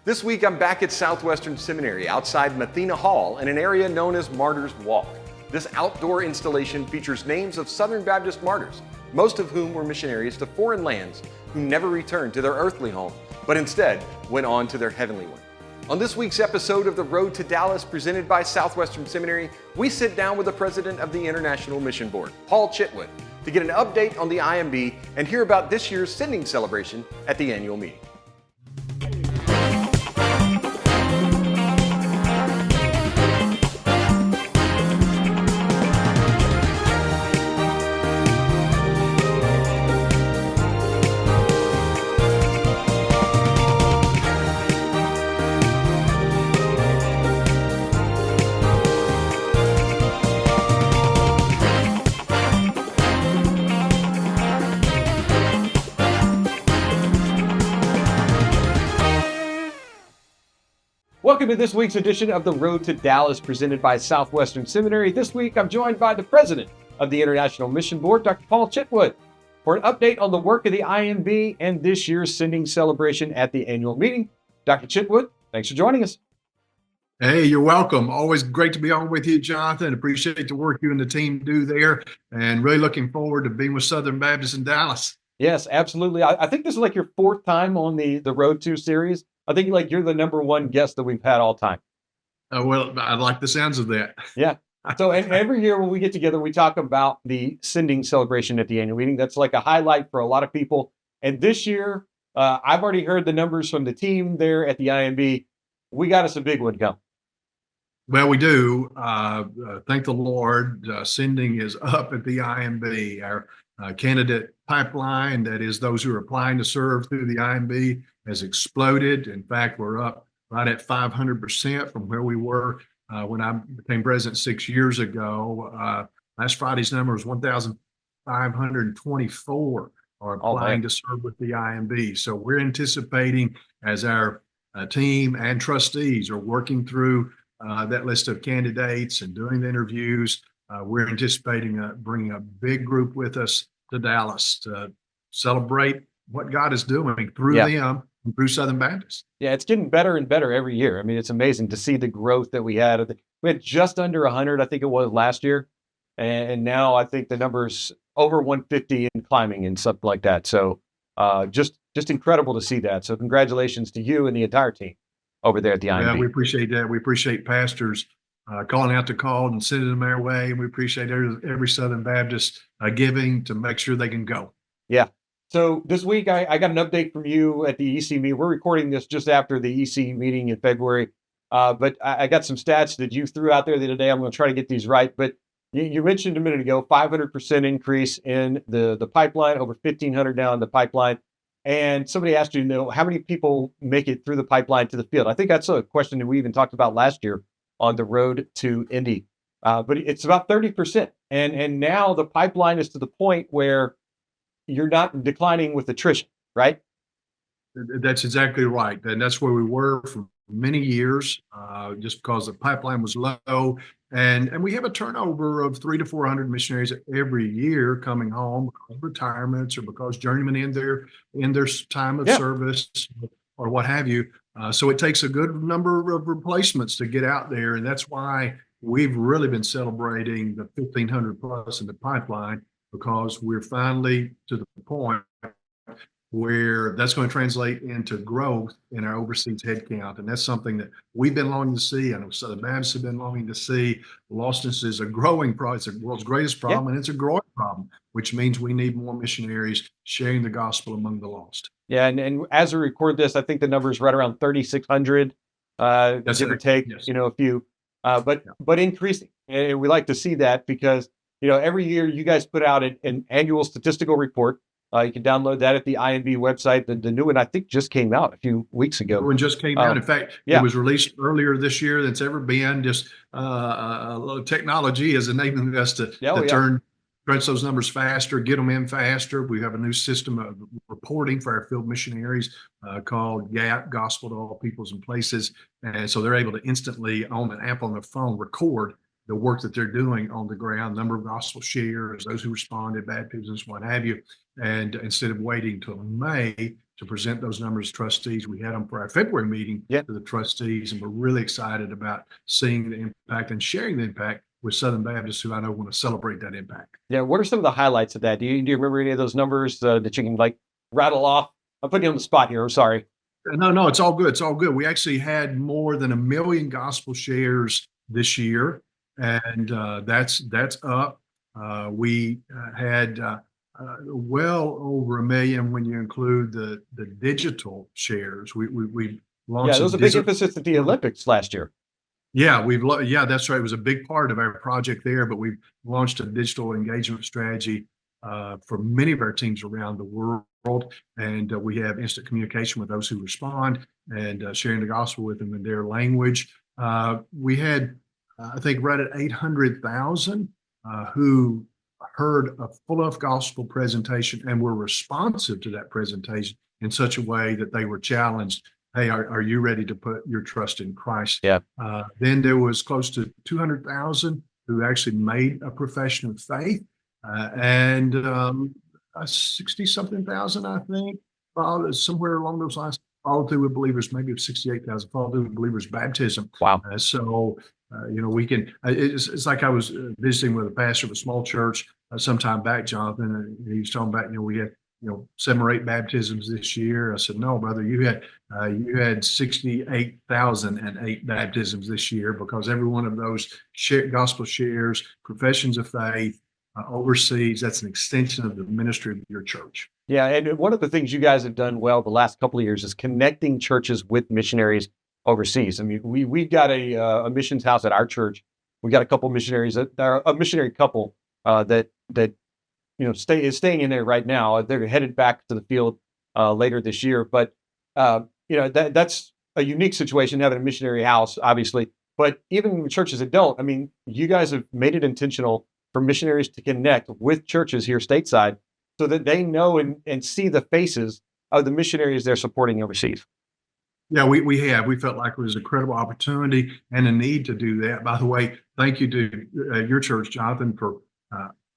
This week, I'm back at Southwestern Seminary outside Mathena Hall in an area known as Martyrs Walk. This outdoor installation features names of Southern Baptist martyrs, most of whom were missionaries to foreign lands who never returned to their earthly home, but instead went on to their heavenly one. On this week's episode of The Road to Dallas, presented by Southwestern Seminary, we sit down with the president of the International Mission Board, Paul Chitwood, to get an update on the IMB and hear about this year's sending celebration at the annual meeting. Welcome to this week's edition of The Road to Dallas, presented by Southwestern Seminary. This week, I'm joined by the president of the International Mission Board, Dr. Paul Chitwood, for an update on the work of the IMB and this year's sending celebration at the annual meeting. Dr. Chitwood, thanks for joining us. Hey, you're welcome. Always great to be on with you, Jonathan. Appreciate the work you and the team do there, and really looking forward to being with Southern Baptist in Dallas. Yes, absolutely. I think this is like your fourth time on the Road to series. I think you're the number one guest that we've had all time. Well, I like the sounds of that. Yeah. So every year when we get together, we talk about the sending celebration at the annual meeting. That's like a highlight for a lot of people. And this year, I've already heard the numbers from the team there at the IMB. We got us a big one coming. Well, we do. Thank the Lord. Sending is up at the IMB. Our candidate pipeline, that is those who are applying to serve through the IMB, has exploded. In fact, we're up right at 500% from where we were when I became president 6 years ago. Last Friday's number was 1,524 are applying to serve with the IMB. So we're anticipating, as our team and trustees are working through that list of candidates and doing the interviews, we're anticipating bringing a big group with us to Dallas to celebrate what God is doing through them and through Southern Baptist. Yeah, it's getting better and better every year. I mean, it's amazing to see the growth that we had. We had just under 100, I think it was last year. And now I think the number's over 150 and climbing and something like that. So just incredible to see that. So congratulations to you and the entire team over there at the IMB. Yeah, we appreciate that. We appreciate pastors calling out the call and sending them our way. And we appreciate every Southern Baptist giving to make sure they can go. Yeah. So this week, I got an update from you at the EC meeting. We're recording this just after the EC meeting in February. But I got some stats that you threw out there the other day. I'm going to try to get these right. But you mentioned a minute ago, 500% increase in the pipeline, over 1,500 now in the pipeline. And somebody asked you, how many people make it through the pipeline to the field? I think that's a question that we even talked about last year on the road to Indy. But it's about 30%. And now the pipeline is to the point where you're not declining with attrition, right? That's exactly right. And that's where we were for many years, just because the pipeline was low. And we have a turnover of 300 to 400 missionaries every year coming home because of retirements or because journeymen in their time of service or what have you. So it takes a good number of replacements to get out there. And that's why we've really been celebrating the 1,500 plus in the pipeline, because we're finally to the point where that's going to translate into growth in our overseas headcount. And that's something that we've been longing to see. I know Southern Baptists have been longing to see. Lostness is a growing problem. It's the world's greatest problem, and it's a growing problem, which means we need more missionaries sharing the gospel among the lost. Yeah, and as we record this, I think the number is right around 3,600, give or take, a few, but increasing. And we like to see that because, every year you guys put out an annual statistical report. You can download that at the IMB website. The new one, I think, just came out a few weeks ago. The new one just came out. In fact, it was released earlier this year than it's ever been. Just technology is enabling us to crunch those numbers faster, get them in faster. We have a new system of reporting for our field missionaries called GAP, Gospel to All Peoples and Places. And so they're able to instantly, on an app on their phone, record the work that they're doing on the ground, number of gospel shares, those who responded, baptisms, what have you. And instead of waiting till May to present those numbers to trustees. We had them for our February meeting Yeah. to the trustees, and we're really excited about seeing the impact and sharing the impact with Southern Baptists who I know want to celebrate that impact. Yeah. What are some of the highlights of that? Do you remember any of those numbers that you can like rattle off? I'm putting you on the spot here. I'm sorry. No, it's all good. It's all good. We actually had more than 1 million gospel shares this year, and that's up. We had well over 1 million when you include the digital shares. We Yeah, launched there a was a big digital. emphasis at the Olympics last year. Yeah, yeah, that's right. It was a big part of our project there, but we've launched a digital engagement strategy for many of our teams around the world, and we have instant communication with those who respond and sharing the gospel with them in their language. We had, I think, right at 800,000 who heard a full of gospel presentation and were responsive to that presentation in such a way that they were challenged. Hey, are you ready to put your trust in Christ? Yeah. Then there was close to 200,000 who actually made a profession of faith, and 60 something thousand, I think, followed somewhere along those lines, followed through with believers, maybe 68,000 followed through with believers baptism. Wow. We can, it's like I was visiting with a pastor of a small church some time back, Jonathan, and he was talking about, we had, 7 or 8 baptisms this year. I said, no, brother, you had 68,008 baptisms this year, because every one of those gospel shares, professions of faith, overseas, that's an extension of the ministry of your church. Yeah, and one of the things you guys have done well the last couple of years is connecting churches with missionaries overseas. I mean, we've got a missions house at our church. We got a couple missionaries that are a missionary couple that is staying in there right now. They're headed back to the field later this year, but that's a unique situation having a missionary house, obviously. But even churches that don't, I mean, you guys have made it intentional for missionaries to connect with churches here stateside so that they know and see the faces of the missionaries they're supporting overseas. Yeah, we felt like it was a credible opportunity and a need to do that. By the way, thank you to your church, Jonathan, for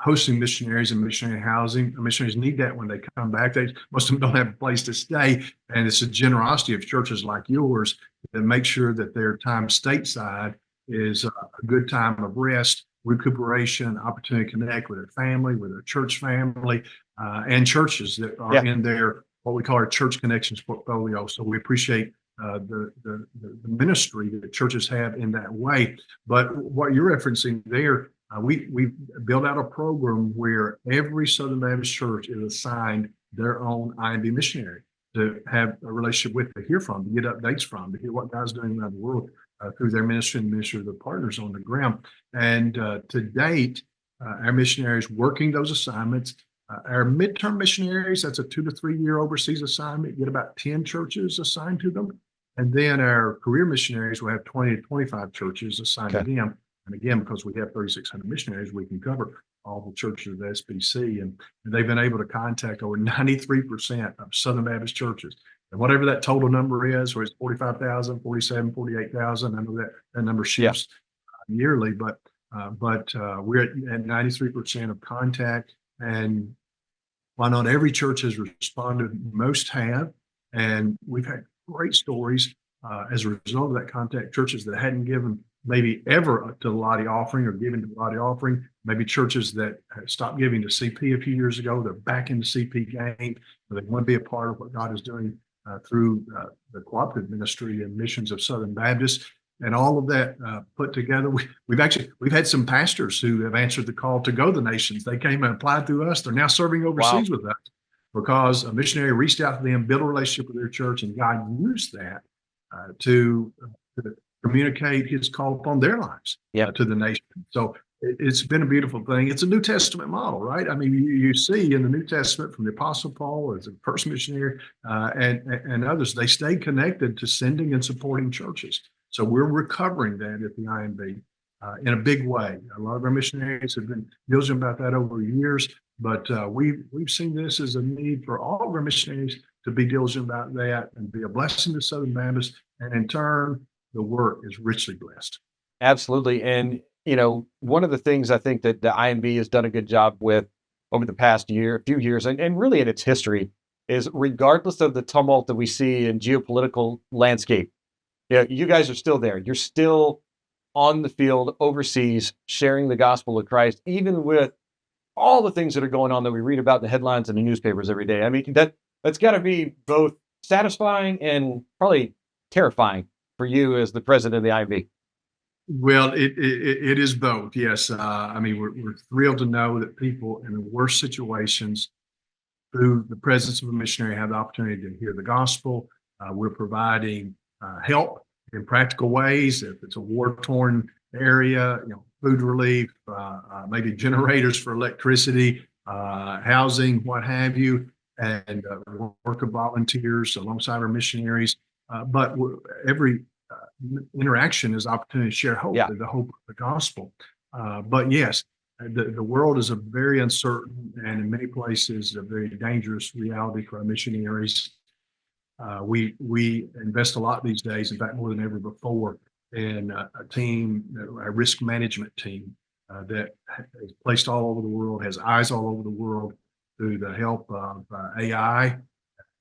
hosting missionaries and missionary housing. Missionaries need that when they come back. Most of them don't have a place to stay, and it's a generosity of churches like yours that make sure that their time stateside is a good time of rest, recuperation, opportunity to connect with their family, with their church family, and churches that are in their what we call our church connections portfolio. So we appreciate the ministry that churches have in that way. But what you're referencing there, we built out a program where every Southern Baptist church is assigned their own IMB missionary to have a relationship with, to hear from, to get updates from, to hear what God's doing around the world through their ministry and ministry of the partners on the ground. And to date, our missionaries working those assignments, our midterm missionaries, that's a 2 to 3 year overseas assignment, get about 10 churches assigned to them. And then our career missionaries will have 20 to 25 churches assigned to them. And again, because we have 3,600 missionaries, we can cover all the churches of the SBC. And they've been able to contact over 93% of Southern Baptist churches. And whatever that total number is, where it's 45,000, 47, 48,000, I know that number shifts yearly, but we're at 93% of contact. And why not every church has responded, most have. And we've had great stories as a result of that contact. Churches that hadn't given maybe ever to the Lottie offering or given to the Lottie offering, maybe churches that stopped giving to CP a few years ago, they're back in the CP game. They want to be a part of what God is doing through the cooperative ministry and missions of Southern Baptist. And all of that put together, we've had some pastors who have answered the call to go to the nations. They came and applied through us. They're now serving overseas with us because a missionary reached out to them, built a relationship with their church, and God used that to communicate his call upon their lives to the nation. So it's been a beautiful thing. It's a New Testament model, right? I mean, you see in the New Testament from the Apostle Paul as a first missionary and others, they stayed connected to sending and supporting churches. So we're recovering that at the IMB in a big way. A lot of our missionaries have been diligent about that over years, but we've seen this as a need for all of our missionaries to be diligent about that and be a blessing to Southern Baptists. And in turn, the work is richly blessed. Absolutely. And, one of the things I think that the IMB has done a good job with over the past few years, and really in its history, is regardless of the tumult that we see in geopolitical landscape, yeah, you guys are still there. You're still on the field overseas, sharing the gospel of Christ, even with all the things that are going on that we read about in the headlines and the newspapers every day. I mean, that's got to be both satisfying and probably terrifying for you as the president of the IMB. Well, it is both. Yes. I mean, we're thrilled to know that people in the worst situations, through the presence of a missionary, have the opportunity to hear the gospel. We're providing help in practical ways. If it's a war-torn area, food relief, maybe generators for electricity, housing, what have you, and work of volunteers alongside our missionaries. But every interaction is opportunity to share hope, Yeah. the hope of the gospel. But yes, the world is a very uncertain and in many places a very dangerous reality for our missionaries. We invest a lot these days, in fact, more than ever before, in a team, a risk management team that is placed all over the world, has eyes all over the world through the help of AI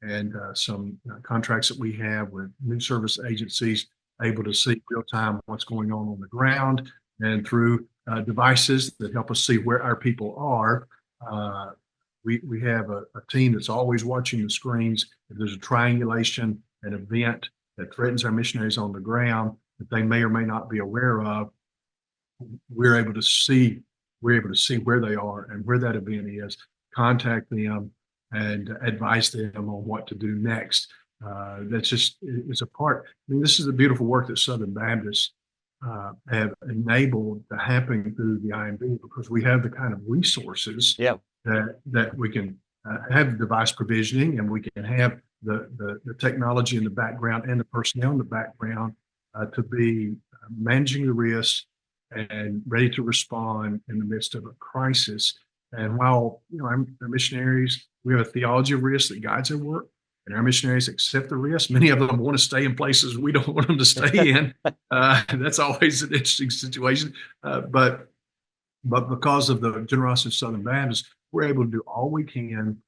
and some contracts that we have with news service agencies, able to see real time what's going on the ground, and through devices that help us see where our people are. We have a team that's always watching the screens. If there's a triangulation, an event that threatens our missionaries on the ground that they may or may not be aware of, we're able to see where they are and where that event is, contact them, and advise them on what to do next. That's just, it's a part. I mean, this is the beautiful work that Southern Baptists have enabled to happen through the IMB, because we have the kind of resources that we can have device provisioning, and we can have the technology in the background and the personnel in the background to be managing the risks and ready to respond in the midst of a crisis. And while our missionaries, we have a theology of risk that guides their work, and our missionaries accept the risk. Many of them want to stay in places we don't want them to stay in. That's always an interesting situation. But because of the generosity of Southern Baptists, we're able to do all we can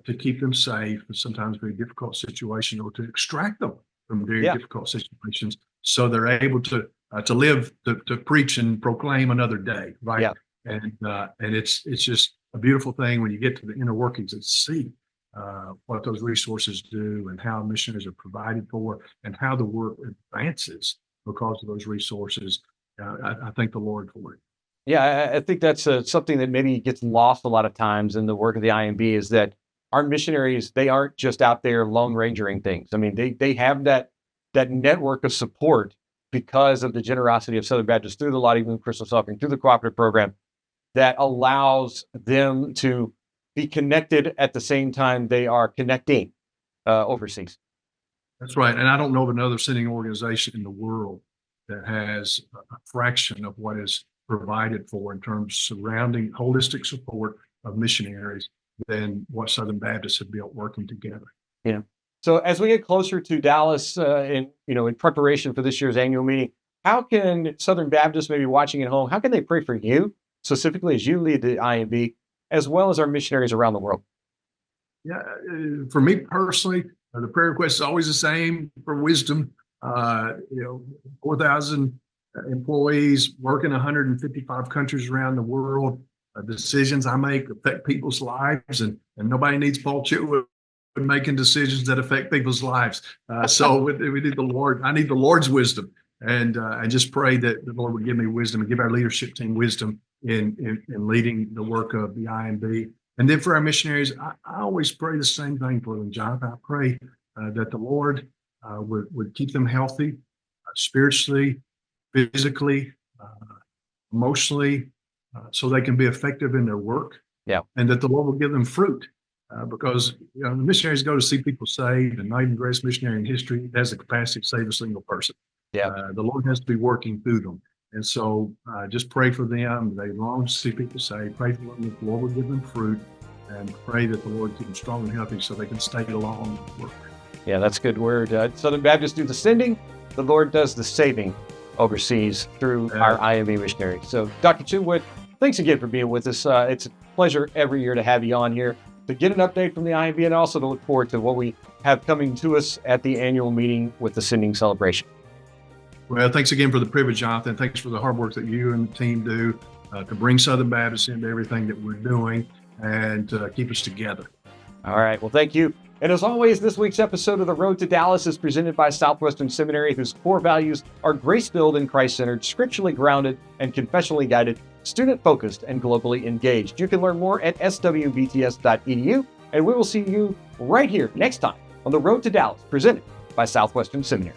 to keep them safe in sometimes very difficult situations, or to extract them from very difficult situations, so they're able to live, to preach and proclaim another day, right? Yeah. And it's just a beautiful thing when you get to the inner workings and see what those resources do, and how missionaries are provided for, and how the work advances because of those resources. I thank the Lord for it. Yeah, I think that's something that maybe gets lost a lot of times in the work of the IMB, is that our missionaries, they aren't just out there lone rangering things. I mean, they have that network of support because of the generosity of Southern Baptists through the Lottie Moon Christmas Offering, through the cooperative program, that allows them to be connected at the same time they are connecting overseas. That's right. And I don't know of another sending organization in the world that has a fraction of what is provided for in terms of surrounding holistic support of missionaries than what Southern Baptists have built working together. Yeah. So as we get closer to Dallas, in preparation for this year's annual meeting, how can Southern Baptists, maybe watching at home, how can they pray for you specifically as you lead the IMB, as well as our missionaries around the world? Yeah, for me personally, the prayer request is always the same, for wisdom. 4,000 employees working 155 countries around the world. Decisions I make affect people's lives, and nobody needs Paul Chitwood making decisions that affect people's lives. So we need the Lord. I need the Lord's wisdom, and I just pray that the Lord would give me wisdom and give our leadership team wisdom in leading the work of the IMB. And then for our missionaries, I always pray the same thing for them, Jonathan. I pray that the Lord would keep them healthy, spiritually, physically, emotionally, so they can be effective in their work. Yeah. And that the Lord will give them fruit, because the missionaries go to see people saved, and not even the greatest missionary in history has the capacity to save a single person. Yeah. The Lord has to be working through them. And so just pray for them. They long to see people saved. Pray for them that the Lord will give them fruit, and pray that the Lord keep them strong and healthy so they can stay along the work. Yeah, that's a good word. Southern Baptists do the sending. The Lord does the saving overseas through our IMB missionaries. So Dr. Chitwood, thanks again for being with us. It's a pleasure every year to have you on here. to get an update from the IMB and also to look forward to what we have coming to us at the annual meeting with the Sending Celebration. Well, thanks again for the privilege, Jonathan. Thanks for the hard work that you and the team do to bring Southern Baptist into everything that we're doing and keep us together. All right. Well, thank you. And as always, this week's episode of The Road to Dallas is presented by Southwestern Seminary, whose core values are grace-filled and Christ-centered, scripturally grounded and confessionally guided, student-focused and globally engaged. You can learn more at swbts.edu, and we will see you right here next time on The Road to Dallas, presented by Southwestern Seminary.